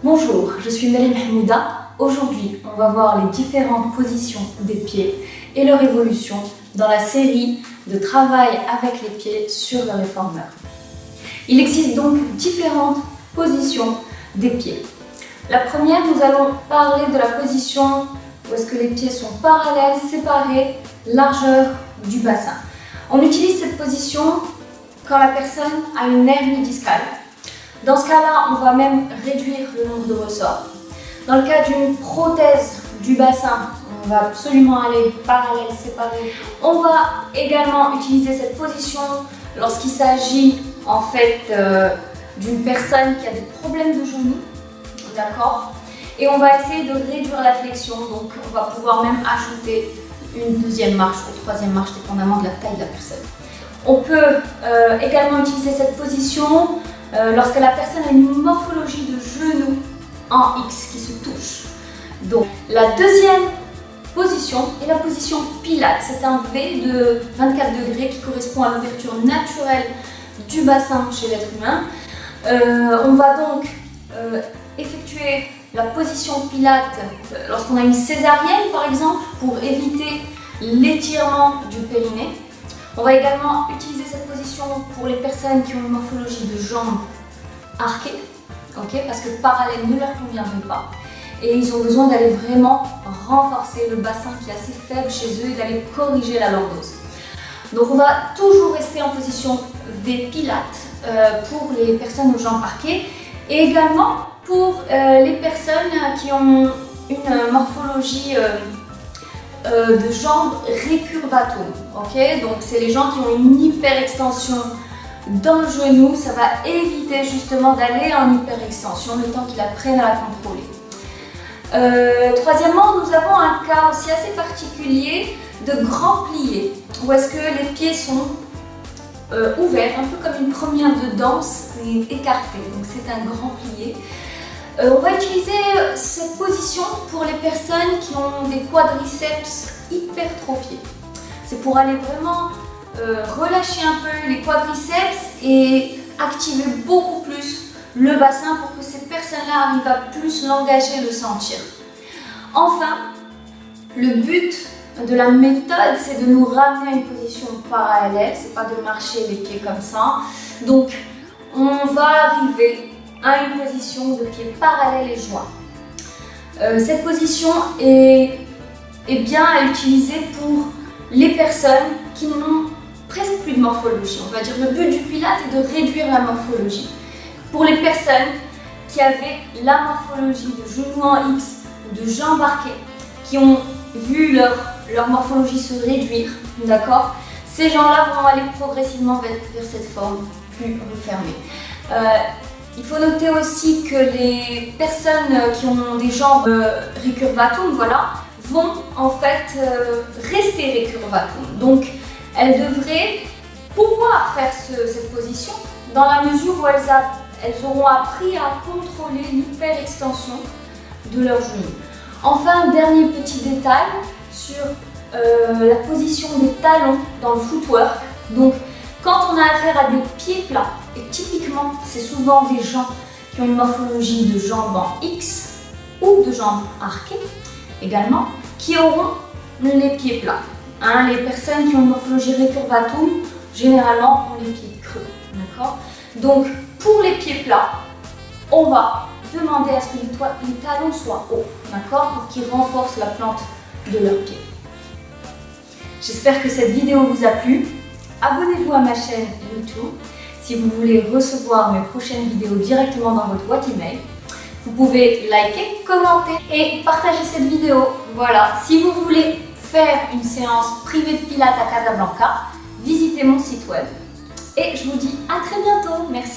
Bonjour, je suis Nelly Mahmouda. Aujourd'hui, on va voir les différentes positions des pieds et leur évolution dans la série de travail avec les pieds sur le réformeur. Il existe donc différentes positions des pieds. La première, nous allons parler de la position où est-ce que les pieds sont parallèles, séparés, largeur du bassin. On utilise cette position quand la personne a une hernie discale. Dans ce cas-là, on va même réduire le nombre de ressorts. Dans le cas d'une prothèse du bassin, on va absolument aller parallèle, séparé. On va également utiliser cette position lorsqu'il s'agit en fait d'une personne qui a des problèmes de genoux, d'accord? Et on va essayer de réduire la flexion, donc on va pouvoir même ajouter une deuxième marche ou troisième marche, dépendamment de la taille de la personne. On peut également utiliser cette position lorsque la personne a une morphologie de genou en X qui se touche. Donc la deuxième position est la position Pilates. C'est un V de 24 degrés qui correspond à l'ouverture naturelle du bassin chez l'être humain. On va donc effectuer la position Pilates lorsqu'on a une césarienne par exemple pour éviter l'étirement du périnée. On va également utiliser cette position pour les personnes qui ont une morphologie de jambes arquées, parce que parallèle ne leur conviendrait pas. Et ils ont besoin d'aller vraiment renforcer le bassin qui est assez faible chez eux et d'aller corriger la lordose. Donc on va toujours rester en position V Pilates pour les personnes aux jambes arquées et également pour les personnes qui ont une morphologie de jambes récurvatome. Donc c'est les gens qui ont une hyperextension dans le genou. Ça va éviter justement d'aller en hyperextension le temps qu'ils apprennent à la contrôler. Troisièmement, nous avons un cas aussi assez particulier de grand plié, où est-ce que les pieds sont ouverts, un peu comme une première de danse, mais écartés. Donc c'est un grand plié. On va utiliser cette position pour les personnes qui ont des quadriceps hypertrophiés. C'est pour aller vraiment relâcher un peu les quadriceps et activer beaucoup plus le bassin pour que ces personnes-là arrivent à plus l'engager et le sentir. Enfin, le but de la méthode, c'est de nous ramener à une position parallèle, c'est pas de marcher les pieds comme ça. Donc, on va arriver à une position de pied parallèle et joint. Cette position est bien à utiliser pour les personnes qui n'ont presque plus de morphologie. On va dire le but du Pilates est de réduire la morphologie. Pour les personnes qui avaient la morphologie de genoux en X ou de jambes arquées, qui ont vu leur morphologie se réduire, d'accord? Ces gens-là vont aller progressivement vers cette forme plus refermée. Il faut noter aussi que les personnes qui ont des jambes récurvatomes, vont en fait rester récurvatomes. Donc elles devraient pouvoir faire cette position dans la mesure où elles auront appris à contrôler l'hyperextension de leurs genoux. Enfin, dernier petit détail sur la position des talons dans le footwork. Donc quand on a affaire à des pieds plats, et typiquement c'est souvent des gens qui ont une morphologie de jambes en X ou de jambes arquées également, qui auront les pieds plats. Les personnes qui ont une morphologie récurvatome, généralement ont les pieds creux. D'accord ? Donc pour les pieds plats, on va demander à ce que les talons soient hauts, d'accord ? Pour qu'ils renforcent la plante de leurs pieds. J'espère que cette vidéo vous a plu. Abonnez-vous à ma chaîne YouTube si vous voulez recevoir mes prochaines vidéos directement dans votre boîte email. Vous pouvez liker, commenter et partager cette vidéo. Voilà, si vous voulez faire une séance privée de Pilates à Casablanca, visitez mon site web. Et je vous dis à très bientôt. Merci.